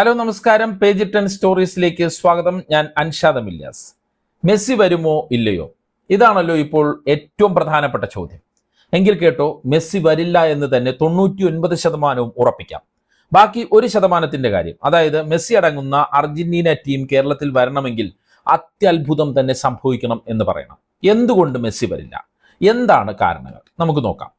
Hello നമസ്കാരം, page 10 സ്റ്റോറീസിലേക്ക് സ്വാഗതം. ഞാൻ അൻഷാദ് മില്യാസ്. മെസ്സി വരുമോ ഇല്ലയോ? ഇതാണല്ലോ ഇപ്പോൾ ഏറ്റവും പ്രധാനപ്പെട്ട ചോദ്യം. എങ്കിൽ കേട്ടോ, മെസ്സി വരില്ല എന്ന് തന്നെ 99% ഉറപ്പിക്കാം. ബാക്കി 1% കാര്യം, അതായത് മെസ്സി അടങ്ങുന്ന അർജന്റീന ടീം കേരളത്തിൽ വരണമെങ്കിൽ അത്യത്ഭുതം തന്നെ സംഭവിക്കണം എന്ന് പറയണം. എന്തുകൊണ്ട് മെസ്സി വരില്ല? എന്താണ് കാരണങ്ങൾ? നമുക്ക് നോക്കാം.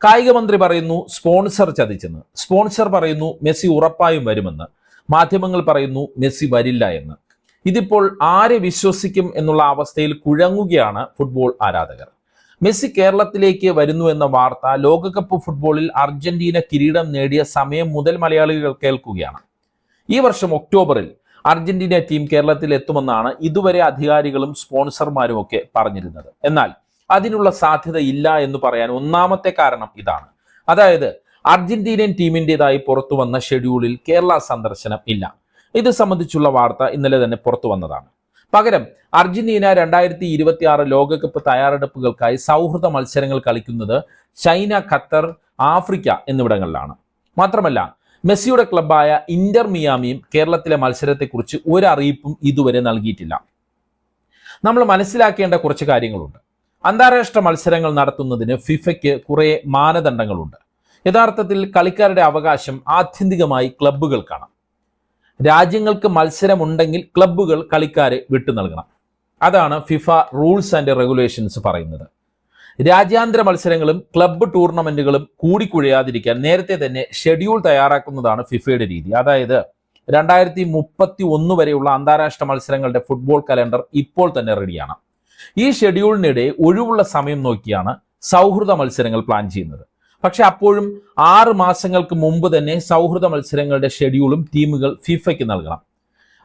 കായിക മന്ത്രി പറയുന്നു സ്പോൺസർ ചതിച്ചെന്ന്. സ്പോൺസർ പറയുന്നു മെസ്സി ഉറപ്പായും വരുമെന്ന്. മാധ്യമങ്ങൾ പറയുന്നു മെസ്സി വരില്ല എന്ന്. ഇതിപ്പോൾ ആരെ വിശ്വസിക്കും എന്നുള്ള അവസ്ഥയിൽ കുഴങ്ങുകയാണ് ഫുട്ബോൾ ആരാധകർ. മെസ്സി കേരളത്തിലേക്ക് വരുന്നു എന്ന വാർത്ത ലോകകപ്പ് ഫുട്ബോളിൽ അർജന്റീന കിരീടം നേടിയ സമയം മുതൽ മലയാളികൾ കേൾക്കുകയാണ്. ഈ വർഷം ഒക്ടോബറിൽ അർജന്റീന ടീം കേരളത്തിൽ എത്തുമെന്നാണ് ഇതുവരെ അധികാരികളും സ്പോൺസർമാരും ഒക്കെ പറഞ്ഞിരുന്നത്. എന്നാൽ അതിനുള്ള സാധ്യത ഇല്ല എന്ന് പറയാൻ ഒന്നാമത്തെ കാരണം ഇതാണ്. അതായത് അർജന്റീനിയൻ ടീമിൻ്റെതായി പുറത്തു വന്ന ഷെഡ്യൂളിൽ കേരള സന്ദർശനം ഇല്ല. ഇത് സംബന്ധിച്ചുള്ള വാർത്ത ഇന്നലെ തന്നെ പുറത്തു വന്നതാണ്. പകരം അർജന്റീന 2026 ലോകകപ്പ് തയ്യാറെടുപ്പുകൾക്കായി സൗഹൃദ മത്സരങ്ങൾ കളിക്കുന്നത് ചൈന, ഖത്തർ, ആഫ്രിക്ക എന്നിവിടങ്ങളിലാണ്. മാത്രമല്ല മെസ്സിയുടെ ക്ലബ്ബായ ഇന്റർ മിയാമിയും കേരളത്തിലെ മത്സരത്തെക്കുറിച്ച് ഒരു അറിയിപ്പും ഇതുവരെ നൽകിയിട്ടില്ല. നമ്മൾ മനസ്സിലാക്കേണ്ട കുറച്ച് കാര്യങ്ങളുണ്ട്. അന്താരാഷ്ട്ര മത്സരങ്ങൾ നടത്തുന്നതിന് ഫിഫയ്ക്ക് കുറെ മാനദണ്ഡങ്ങളുണ്ട്. യഥാർത്ഥത്തിൽ കളിക്കാരുടെ അവകാശം ആത്യന്തികമായി ക്ലബ്ബുകൾക്കാണ്. രാജ്യങ്ങൾക്ക് മത്സരമുണ്ടെങ്കിൽ ക്ലബ്ബുകൾ കളിക്കാരെ വിട്ടു നൽകണം. അതാണ് ഫിഫ റൂൾസ് ആൻഡ് റെഗുലേഷൻസ് പറയുന്നത്. രാജ്യാന്തര മത്സരങ്ങളും ക്ലബ്ബ് ടൂർണമെന്റുകളും കൂടിക്കുഴയാതിരിക്കാൻ നേരത്തെ തന്നെ ഷെഡ്യൂൾ തയ്യാറാക്കുന്നതാണ് ഫിഫയുടെ രീതി. അതായത് 2031 വരെയുള്ള അന്താരാഷ്ട്ര മത്സരങ്ങളുടെ ഫുട്ബോൾ കലണ്ടർ ഇപ്പോൾ തന്നെ റെഡിയാണ്. ഈ ഷെഡ്യൂളിനിടെ ഒഴിവുള്ള സമയം നോക്കിയാണ് സൗഹൃദ മത്സരങ്ങൾ പ്ലാൻ ചെയ്യുന്നത്. പക്ഷെ അപ്പോഴും 6 മാസങ്ങൾക്ക് മുമ്പ് തന്നെ സൗഹൃദ മത്സരങ്ങളുടെ ഷെഡ്യൂളും ടീമുകൾ ഫിഫയ്ക്ക് നൽകണം.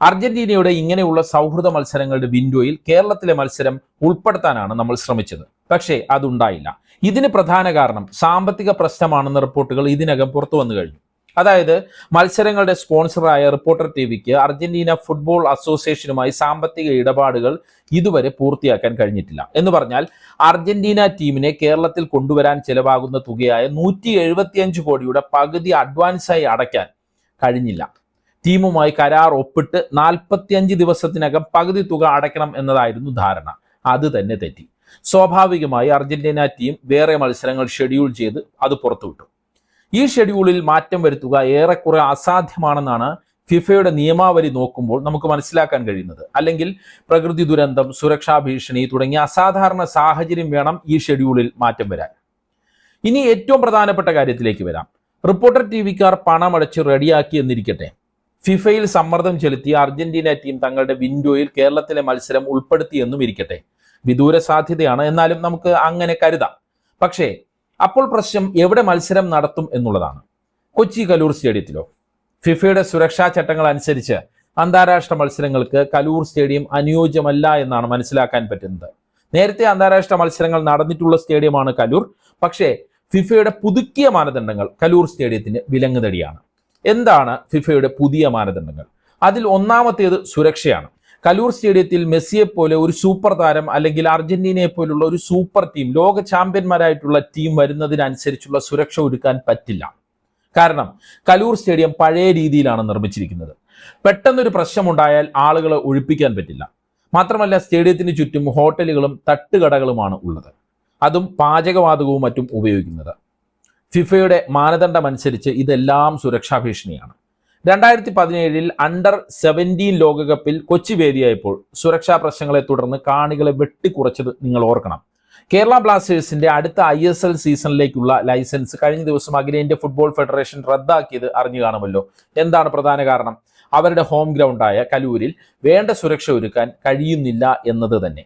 അർജന്റീനയുടെ ഇങ്ങനെയുള്ള സൗഹൃദ മത്സരങ്ങളുടെ വിൻഡോയിൽ കേരളത്തിലെ മത്സരം ഉൾപ്പെടുത്താനാണ് നമ്മൾ ശ്രമിച്ചത്. പക്ഷേ അതുണ്ടായില്ല. ഇതിന് പ്രധാന കാരണം സാമ്പത്തിക പ്രശ്നമാണെന്ന റിപ്പോർട്ടുകൾ ഇതിനകം പുറത്തു വന്നു കഴിഞ്ഞു. അതായത് മത്സരങ്ങളുടെ സ്പോൺസറായ റിപ്പോർട്ടർ ടിവിക്ക് അർജന്റീന ഫുട്ബോൾ അസോസിയേഷനുമായി സാമ്പത്തിക ഇടപാടുകൾ ഇതുവരെ പൂർത്തിയാക്കാൻ കഴിഞ്ഞിട്ടില്ല. എന്ന് പറഞ്ഞാൽ അർജന്റീന ടീമിനെ കേരളത്തിൽ കൊണ്ടുവരാൻ ചെലവാകുന്ന തുകയായ 175 കോടിയുടെ പകുതി അഡ്വാൻസായി അടയ്ക്കാൻ കഴിഞ്ഞില്ല. ടീമുമായി കരാർ ഒപ്പിട്ട് 45 ദിവസത്തിനകം പകുതി തുക അടയ്ക്കണം എന്നതായിരുന്നു ധാരണ. അത് തന്നെ തെറ്റി. സ്വാഭാവികമായി അർജന്റീന ടീം വേറെ മത്സരങ്ങൾ ഷെഡ്യൂൾ ചെയ്ത് അത് പുറത്തുവിട്ടു. ഈ ഷെഡ്യൂളിൽ മാറ്റം വരുത്തുക ഏറെക്കുറെ അസാധ്യമാണെന്നാണ് ഫിഫയുടെ നിയമാവലി നോക്കുമ്പോൾ നമുക്ക് മനസ്സിലാക്കാൻ കഴിയുന്നത്. അല്ലെങ്കിൽ പ്രകൃതി ദുരന്തം, സുരക്ഷാ ഭീഷണി തുടങ്ങിയ അസാധാരണ സാഹചര്യം വേണം ഈ ഷെഡ്യൂളിൽ മാറ്റം വരാൻ. ഇനി ഏറ്റവും പ്രധാനപ്പെട്ട കാര്യത്തിലേക്ക് വരാം. റിപ്പോർട്ടർ ടിവിക്കാർ പണമടച്ച് റെഡിയാക്കി എന്നിരിക്കട്ടെ. ഫിഫയിൽ സമ്മർദ്ദം ചെലുത്തിയ അർജന്റീന ടീം തങ്ങളുടെ വിൻഡോയിൽ കേരളത്തിലെ മത്സരം ഉൾപ്പെടുത്തിയെന്നും ഇരിക്കട്ടെ. വിദൂര സാധ്യതയാണ്, എന്നാലും നമുക്ക് അങ്ങനെ കരുതാം. പക്ഷേ അപ്പോൾ പ്രശ്നം എവിടെ മത്സരം നടത്തും എന്നുള്ളതാണ്. കൊച്ചി കലൂർ സ്റ്റേഡിയത്തിലോ? ഫിഫയുടെ സുരക്ഷാ ചട്ടങ്ങൾ അനുസരിച്ച് അന്താരാഷ്ട്ര മത്സരങ്ങൾക്ക് കലൂർ സ്റ്റേഡിയം അനുയോജ്യമല്ല എന്നാണ് മനസ്സിലാക്കാൻ പറ്റുന്നത്. നേരത്തെ അന്താരാഷ്ട്ര മത്സരങ്ങൾ നടന്നിട്ടുള്ള സ്റ്റേഡിയമാണ് കലൂർ. പക്ഷേ ഫിഫയുടെ പുതുക്കിയ മാനദണ്ഡങ്ങൾ കലൂർ സ്റ്റേഡിയത്തിന് വിലങ്ങുതടിയാണ്. എന്താണ് ഫിഫയുടെ പുതിയ മാനദണ്ഡങ്ങൾ? അതിൽ ഒന്നാമത്തേത് സുരക്ഷയാണ്. കലൂർ സ്റ്റേഡിയത്തിൽ മെസ്സിയെ പോലെ ഒരു സൂപ്പർ താരം അല്ലെങ്കിൽ അർജന്റീനയെ പോലുള്ള ഒരു സൂപ്പർ ടീം, ലോക ചാമ്പ്യന്മാരായിട്ടുള്ള ടീം വരുന്നതിനനുസരിച്ചുള്ള സുരക്ഷ ഒരുക്കാൻ പറ്റില്ല. കാരണം കലൂർ സ്റ്റേഡിയം പഴയ രീതിയിലാണ് നിർമ്മിച്ചിരിക്കുന്നത്. പെട്ടെന്നൊരു പ്രശ്നമുണ്ടായാൽ ആളുകളെ ഒഴിപ്പിക്കാൻ പറ്റില്ല. മാത്രമല്ല സ്റ്റേഡിയത്തിന് ചുറ്റും ഹോട്ടലുകളും തട്ടുകടകളുമാണ് ഉള്ളത്. അതും പാചകവാതകവും മറ്റും ഉപയോഗിക്കുന്നത്. ഫിഫയുടെ മാനദണ്ഡം അനുസരിച്ച് ഇതെല്ലാം സുരക്ഷാ ഭീഷണിയാണ്. 2017 അണ്ടർ 17 ലോകകപ്പിൽ കൊച്ചി വേദിയായപ്പോൾ സുരക്ഷാ പ്രശ്നങ്ങളെ തുടർന്ന് കാണികളെ വെട്ടിക്കുറച്ചത് നിങ്ങൾ ഓർക്കണം. കേരള ബ്ലാസ്റ്റേഴ്സിന്റെ അടുത്ത ISL സീസണിലേക്കുള്ള ലൈസൻസ് കഴിഞ്ഞ ദിവസം അഖിലേന്ത്യാ ഫുട്ബോൾ ഫെഡറേഷൻ റദ്ദാക്കിയത് അറിഞ്ഞു കാണുമല്ലോ. എന്താണ് പ്രധാന കാരണം? അവരുടെ ഹോം ഗ്രൗണ്ടായ കലൂരിൽ വേണ്ട സുരക്ഷ ഒരുക്കാൻ കഴിയുന്നില്ല എന്നത് തന്നെ.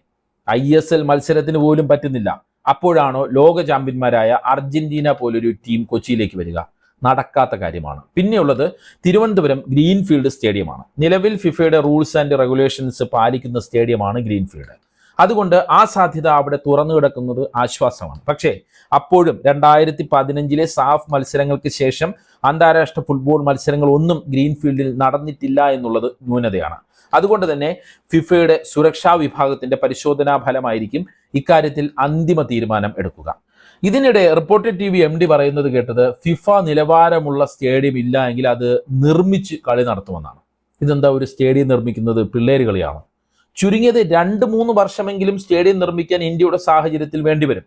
ISL മത്സരത്തിന് പോലും പറ്റുന്നില്ല. അപ്പോഴാണോ ലോക ചാമ്പ്യന്മാരായ അർജന്റീന പോലൊരു ടീം കൊച്ചിയിലേക്ക് വരിക? നടക്കാത്ത കാര്യമാണ്. പിന്നെയുള്ളത് തിരുവനന്തപുരം ഗ്രീൻഫീൽഡ് സ്റ്റേഡിയമാണ്. നിലവിൽ ഫിഫയുടെ റൂൾസ് ആൻഡ് റെഗുലേഷൻസ് പാലിക്കുന്ന സ്റ്റേഡിയമാണ് ഗ്രീൻഫീൽഡ്. അതുകൊണ്ട് ആ സാധ്യത അവിടെ തുറന്നു കിടക്കുന്നത് ആശ്വാസമാണ്. പക്ഷേ അപ്പോഴും 2015 സാഫ് മത്സരങ്ങൾക്ക് ശേഷം അന്താരാഷ്ട്ര ഫുട്ബോൾ മത്സരങ്ങൾ ഒന്നും ഗ്രീൻഫീൽഡിൽ നടന്നിട്ടില്ല എന്നുള്ളത് ന്യൂനതയാണ്. അതുകൊണ്ട് തന്നെ ഫിഫയുടെ സുരക്ഷാ വിഭാഗത്തിന്റെ പരിശോധനാ ഫലമായിരിക്കും ഇക്കാര്യത്തിൽ അന്തിമ തീരുമാനം എടുക്കുക. ഇതിനിടെ റിപ്പോർട്ടർ TV MD പറയുന്നത് കേട്ടത് ഫിഫ നിലവാരമുള്ള സ്റ്റേഡിയം ഇല്ല എങ്കിൽ അത് നിർമ്മിച്ച് കളി നടത്തുമെന്നാണ്. ഇതെന്താ, ഒരു സ്റ്റേഡിയം നിർമ്മിക്കുന്നത് പിള്ളേര് കളിയാണ്? ചുരുങ്ങിയത് 2-3 വർഷമെങ്കിലും സ്റ്റേഡിയം നിർമ്മിക്കാൻ ഇന്ത്യയുടെ സാഹചര്യത്തിൽ വേണ്ടിവരും.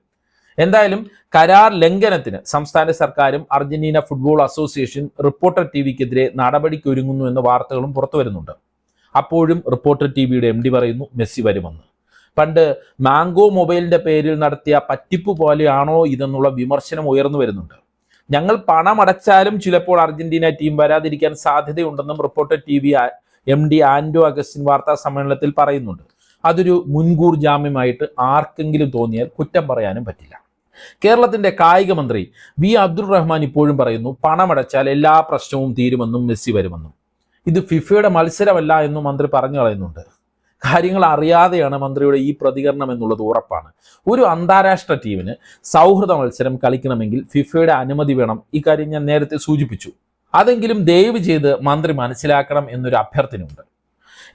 എന്തായാലും കരാർ ലംഘനത്തിന് സംസ്ഥാന സർക്കാരും അർജന്റീന ഫുട്ബോൾ അസോസിയേഷൻ റിപ്പോർട്ടർ TVക്കെതിരെ നടപടിക്കൊരുങ്ങുന്നു എന്ന വാർത്തകളും പുറത്തു വരുന്നുണ്ട്. അപ്പോഴും റിപ്പോർട്ടർ TVയുടെ MD പറയുന്നു മെസ്സി വരുമെന്ന്. പണ്ട് മാംഗോ മൊബൈലിന്റെ പേരിൽ നടത്തിയ പറ്റിപ്പ് പോലെയാണോ ഇതെന്നുള്ള വിമർശനം ഉയർന്നു വരുന്നുണ്ട്. ഞങ്ങൾ പണമടച്ചാലും ചിലപ്പോൾ അർജന്റീന ടീം വരാതിരിക്കാൻ സാധ്യതയുണ്ടെന്നും റിപ്പോർട്ടർ TV MD ആൻഡോ അഗസ്റ്റിൻ വാർത്താ സമ്മേളനത്തിൽ പറയുന്നുണ്ട്. അതൊരു മുൻകൂർ ജാമ്യമായിട്ട് ആർക്കെങ്കിലും തോന്നിയാൽ കുറ്റം പറയാനും പറ്റില്ല. കേരളത്തിന്റെ കായിക മന്ത്രി വി അബ്ദുൾ റഹ്മാൻ ഇപ്പോഴും പറയുന്നു പണമടച്ചാൽ എല്ലാ പ്രശ്നവും തീരുമെന്നും മെസ്സി വരുമെന്നും. ഇത് ഫിഫയുടെ മത്സരമല്ല എന്നും മന്ത്രി പറഞ്ഞു കളയുന്നുണ്ട്. കാര്യങ്ങൾ അറിയാതെയാണ് മന്ത്രിയുടെ ഈ പ്രതികരണം എന്നുള്ളത് ഉറപ്പാണ്. ഒരു അന്താരാഷ്ട്ര ടീമിന് സൗഹൃദ മത്സരം കളിക്കണമെങ്കിൽ ഫിഫയുടെ അനുമതി വേണം. ഇക്കാര്യം ഞാൻ നേരത്തെ സൂചിപ്പിച്ചു. അതെങ്കിലും ദയവ് ചെയ്ത് മന്ത്രി മനസ്സിലാക്കണം എന്നൊരു അഭ്യർത്ഥനയുണ്ട്.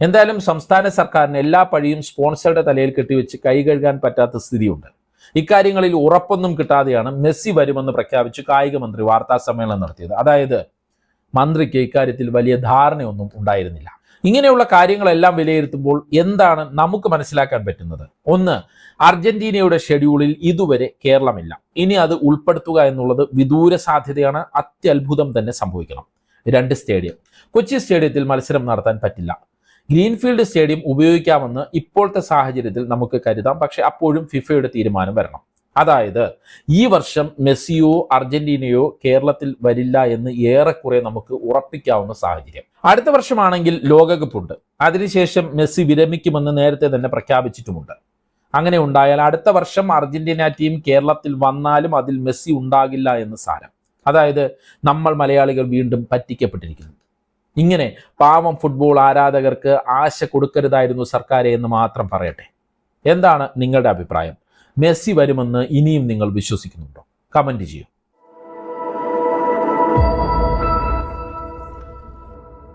എന്തായാലും സംസ്ഥാന സർക്കാരിന് എല്ലാ പഴിയും സ്പോൺസറുടെ തലയിൽ കെട്ടിവെച്ച് കൈ കഴുകാൻ പറ്റാത്ത സ്ഥിതിയുണ്ട്. ഇക്കാര്യങ്ങളിൽ ഉറപ്പൊന്നും കിട്ടാതെയാണ് മെസ്സി വരുമെന്ന് പ്രഖ്യാപിച്ച് കായിക മന്ത്രി വാർത്താ സമ്മേളനം നടത്തിയത്. അതായത് മന്ത്രിക്ക് ഇക്കാര്യത്തിൽ വലിയ ധാരണയൊന്നും ഉണ്ടായിരുന്നില്ല. ഇങ്ങനെയുള്ള കാര്യങ്ങളെല്ലാം വിലയിരുത്തുമ്പോൾ എന്താണ് നമുക്ക് മനസ്സിലാക്കാൻ പറ്റുന്നത്? ഒന്ന്, അർജന്റീനയുടെ ഷെഡ്യൂളിൽ ഇതുവരെ കേരളമില്ല. ഇനി അത് ഉൾപ്പെടുത്തുക എന്നുള്ളത് വിദൂര സാധ്യതയാണ്. അത്യത്ഭുതം തന്നെ സംഭവിക്കണം. 2, സ്റ്റേഡിയം. കൊച്ചി സ്റ്റേഡിയത്തിൽ മത്സരം നടത്താൻ പറ്റില്ല. ഗ്രീൻഫീൽഡ് സ്റ്റേഡിയം ഉപയോഗിക്കാമെന്ന് ഇപ്പോഴത്തെ സാഹചര്യത്തിൽ നമുക്ക് കരുതാം. പക്ഷെ അപ്പോഴും ഫിഫയുടെ തീരുമാനം വരണം. അതായത് ഈ വർഷം മെസ്സിയോ അർജന്റീനയോ കേരളത്തിൽ വരില്ല എന്ന് ഏറെക്കുറെ നമുക്ക് ഉറപ്പിക്കാവുന്ന സാഹചര്യം. അടുത്ത വർഷമാണെങ്കിൽ ലോകകപ്പ് ഉണ്ട്. അതിനുശേഷം മെസ്സി വിരമിക്കുമെന്ന് നേരത്തെ തന്നെ പ്രഖ്യാപിച്ചിട്ടുമുണ്ട്. അങ്ങനെ ഉണ്ടായാൽ അടുത്ത വർഷം അർജന്റീന ടീം കേരളത്തിൽ വന്നാലും അതിൽ മെസ്സി ഉണ്ടാകില്ല എന്ന് സാരം. അതായത് നമ്മൾ മലയാളികൾ വീണ്ടും പറ്റിക്കപ്പെട്ടിരിക്കുന്നു. ഇങ്ങനെ പാവം ഫുട്ബോൾ ആരാധകർക്ക് ആശ കൊടുക്കരുതായിരുന്നു സർക്കാരെ എന്ന് മാത്രം പറയട്ടെ. എന്താണ് നിങ്ങളുടെ അഭിപ്രായം? മെസ്സി വരുമെന്ന് ഇനിയും നിങ്ങൾ വിശ്വസിക്കുന്നുണ്ടോ? കമന്റ് ചെയ്യൂ.